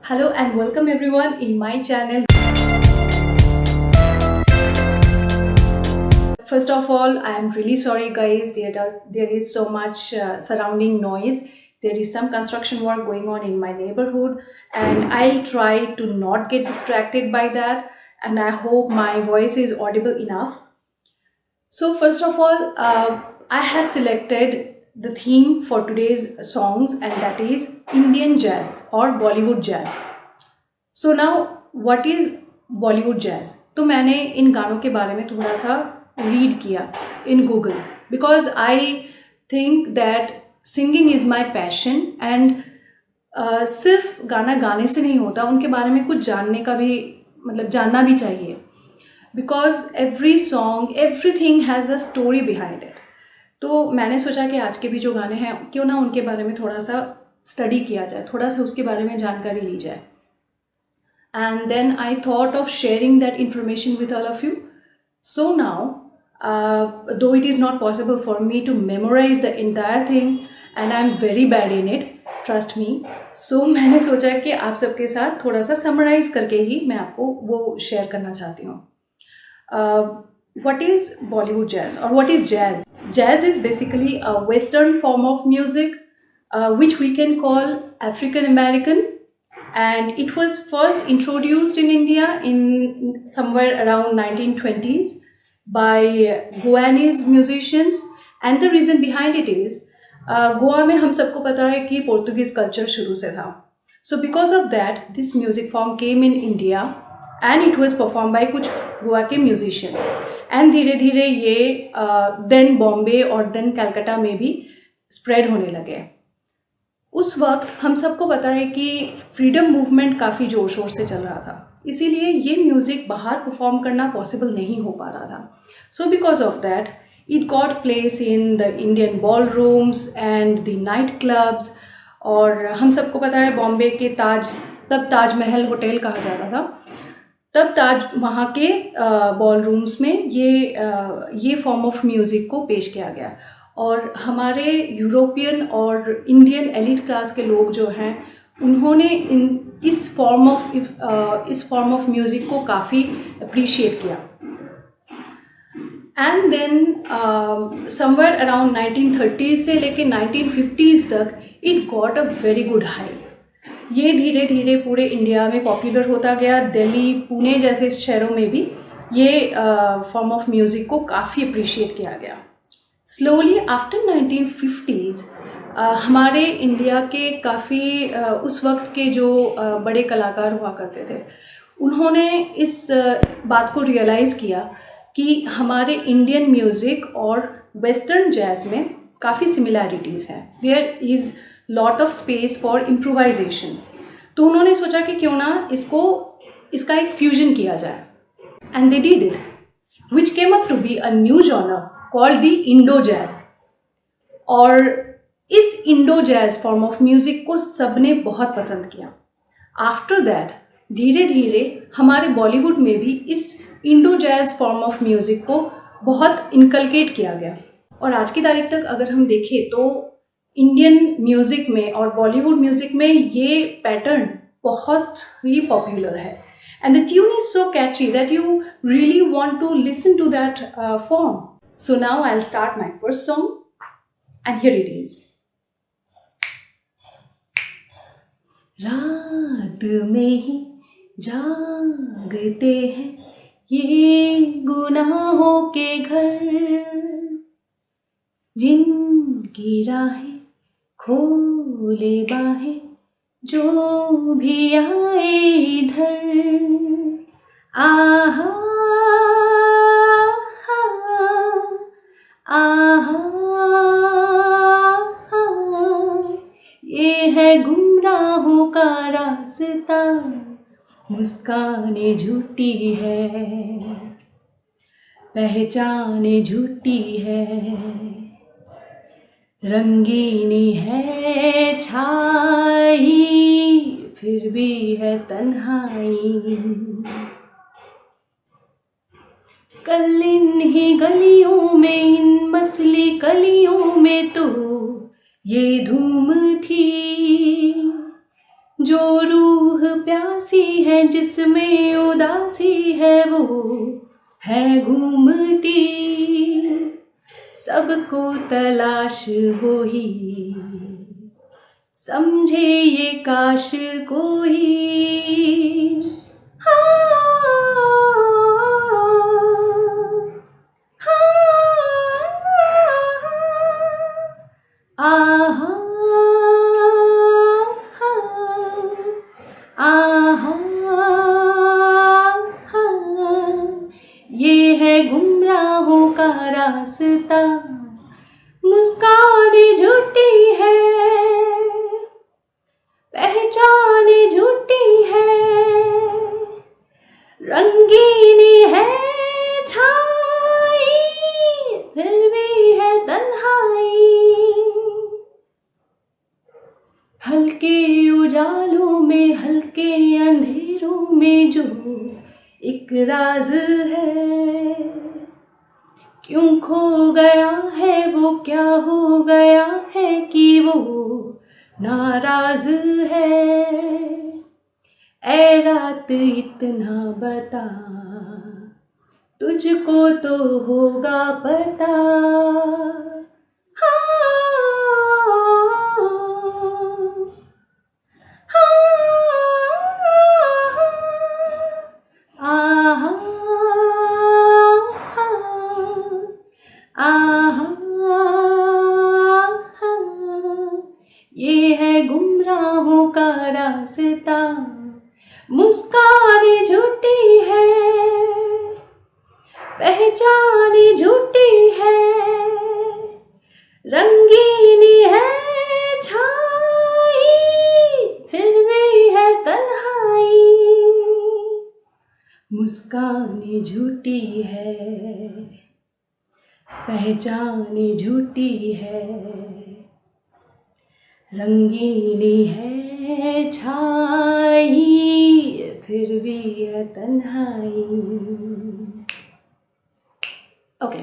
Hello and welcome everyone in my channel. First of all, I am really sorry guys, there is so much surrounding noise. There is some construction work going on in my neighborhood and I'll try to not get distracted by that, and I hope my voice is audible enough. So first of all, I have selected the theme for today's songs, and that is Indian jazz or Bollywood jazz. So now what is Bollywood jazz. तो मैंने इन गानों के बारे में थोड़ा सा read किया in Google, because I think that singing is my passion and सिर्फ गाना गाने से नहीं होता, उनके बारे में कुछ जानने का भी मतलब जानना भी चाहिए, because every song everything has a story behind it. तो मैंने सोचा कि आज के भी जो गाने हैं क्यों ना उनके बारे में थोड़ा सा स्टडी किया जाए, थोड़ा सा उसके बारे में जानकारी ली जाए। And then I thought of sharing that information with all of you. So now, though it is not possible for me to memorize the entire thing and I'm very bad in it, trust me, so मैंने सोचा कि आप सबके साथ थोड़ा सा summarize करके ही मैं आपको वो share करना चाहती हूँ। What is Bollywood jazz or what is jazz? Jazz is basically a Western form of music which we can call African American, and it was first introduced in India in somewhere around 1920s by Goanese musicians, and the reason behind it is Goa में हम सबको पता है कि Portuguese culture शुरू से था। So because of that this music form came in India and it was perform by कुछ गोवा के म्यूजिशियंस, एंड धीरे धीरे ये देन बॉम्बे और देन कलकत्ता में भी स्प्रेड होने लगे। उस वक्त हम सबको पता है कि फ्रीडम मूवमेंट काफ़ी ज़ोर शोर से चल रहा था, इसीलिए ये म्यूज़िक बाहर परफॉर्म करना पॉसिबल नहीं हो पा रहा था। So because of that it got place in the Indian ball rooms and the night clubs. और हम सबको पता है बॉम्बे के तब ताजमहल होटल कहा जाता था, तब वहाँ के बॉल रूम्स में ये फॉर्म ऑफ म्यूज़िक को पेश किया गया। और हमारे यूरोपियन और इंडियन एलिट क्लास के लोग जो हैं उन्होंने इस फॉर्म ऑफ म्यूज़िक को काफ़ी अप्रिशिएट किया। And then somewhere around 1930s से लेके 1950s तक it got a very good hype. ये धीरे धीरे पूरे इंडिया में पॉपुलर होता गया। दिल्ली, पुणे जैसे शहरों में भी ये फॉर्म ऑफ म्यूज़िक को काफ़ी अप्रिशिएट किया गया। स्लोली आफ्टर 1950s हमारे इंडिया के काफ़ी उस वक्त के जो बड़े कलाकार हुआ करते थे उन्होंने इस बात को रियलाइज़ किया कि हमारे इंडियन म्यूज़िक और वेस्टर्न जैज़ में काफ़ी सिमिलैरिटीज़ हैं। There is lot of space for improvisation. तो उन्होंने सोचा कि क्यों ना इसका एक फ्यूजन किया जाए, and they did it, which came up to be a new genre called the Indo jazz. और इस Indo jazz form of music को सबने बहुत पसंद किया। आफ्टर दैट धीरे धीरे हमारे बॉलीवुड में भी इस Indo jazz form of music को बहुत इनकलकेट किया गया। और आज की तारीख तक अगर हम देखें तो इंडियन म्यूज़िक में और बॉलीवुड म्यूज़िक में ये पैटर्न बहुत ही पॉपुलर है, and the tune is so catchy that you really want to listen to that form. So now I'll start my first song, and here it is. रात में ही जागते हैं ये गुनाहों के घर, जिनकी राहें खोले बाहें जो भी आए इधर। आहा आहा ये है गुमराहों का रास्ता, मुस्काने झूठी है, पहचाने झूठी है, रंगीनी है छाई फिर भी है तन्हाई। कल इन्हीं गलियों में इन मसली कलियों में तो ये धूम थी, जो रूह प्यासी है जिसमें उदासी है वो है घूमती, सबको तलाश वो ही, समझे ये काश कोई। आहा आहा ये है गुमराहों का रास्ता, मुस्कान झूठी है, पहचान झूठी है, रंगीन है छाई फिर भी है तन्हाई, हल्के उजालों में हल्के अंधेरों में जो एक राज है, क्यों खो गया है वो, क्या हो गया है कि वो नाराज है। ऐ रात इतना बता, तुझको तो होगा पता। आहा आहा ये है गुमराहों का रास्ता, मुस्कान झूठी है, पहचान झूठी है, रंगीन है छाई फिर भी है तन्हाई, मुस्कान झूठी है, पहचान झूठी है, रंगीन है छाई फिर भी है तन्हाई। Okay,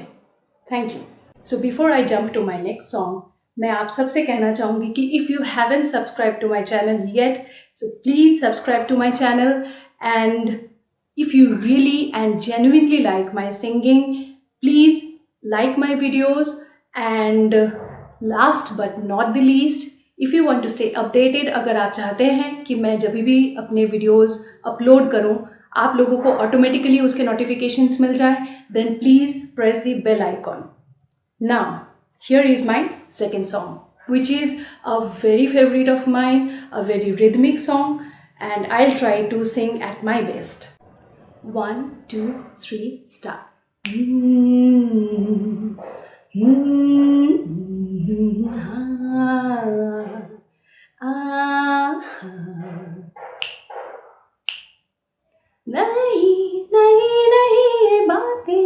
thank you. So before I jump to my next song, मैं आप सबसे कहना चाहूँगी कि if you haven't subscribe to my channel yet, so please subscribe to my channel, and if you really and genuinely like my singing, please like my videos, and last but not the least, if you want to stay updated, अगर आप चाहते हैं कि मैं जब भी अपने videos upload करूं आप लोगों को automatically उसके notifications मिल जाए, then please press the bell icon. Now here is my second song, which is a very favorite of mine, a very rhythmic song, and I'll try to sing at my best. 1, 2, 3, start. नहीं नहीं नहीं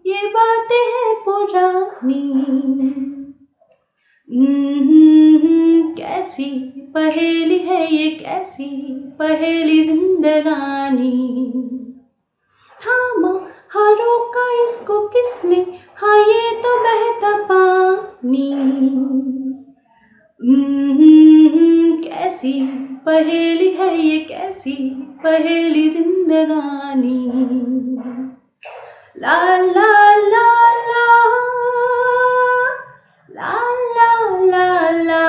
ये बातें हैं पुरानी, कैसी पहेली है ये, कैसी पहेली जिंदगानी, थामा हाँ रोका इसको किसने, हाँ ये तो बहता पानी, कैसी पहेली है ये, कैसी पहेली जिंदगानी, ला ला ला ला ला ला ला ला,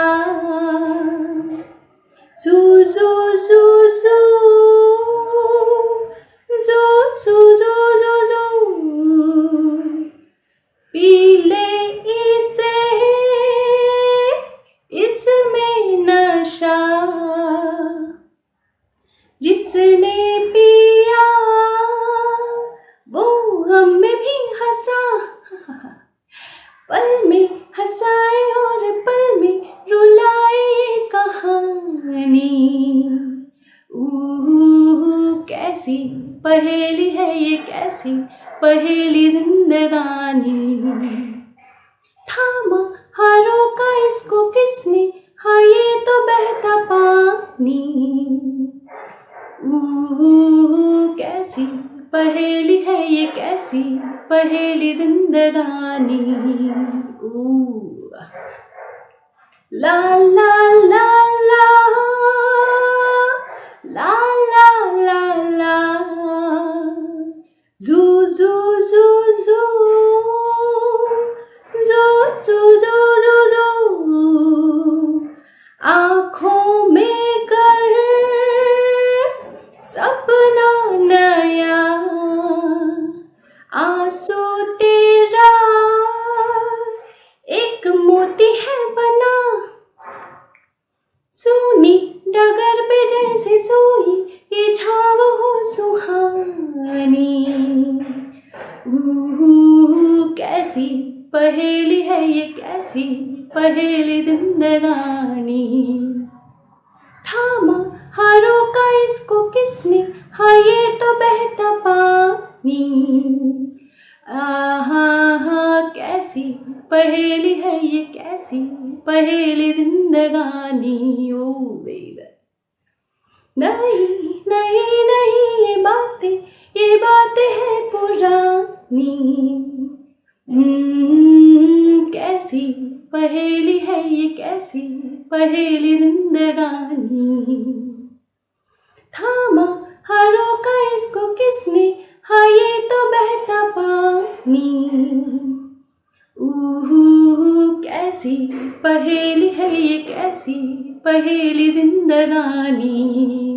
सू सू सू सू सू सू सू सू सू, पीले इसे इसमें नशा, जिसने पिया वो हमें भी हंसा, पल में हंसाए और पल में रुलाए ये कहानी, कैसी पहेली है ये, कैसी पहेली जिंदगानी, थामा हाँ रोका इसको किसने, हाँ ये तो बहता पानी, कैसी पहेली है ये, कैसी पहेली जिंदगानी, ला ला ला ला नहीं नहीं नहीं, ये बातें है पुरानी। कैसी पहेली है ये, कैसी पहेली जिंदगानी। थामा हाँ रोका इसको किसने, हाँ ये तो बहता पानी। कैसी पहेली है ये, कैसी पहेली जिंदगानी।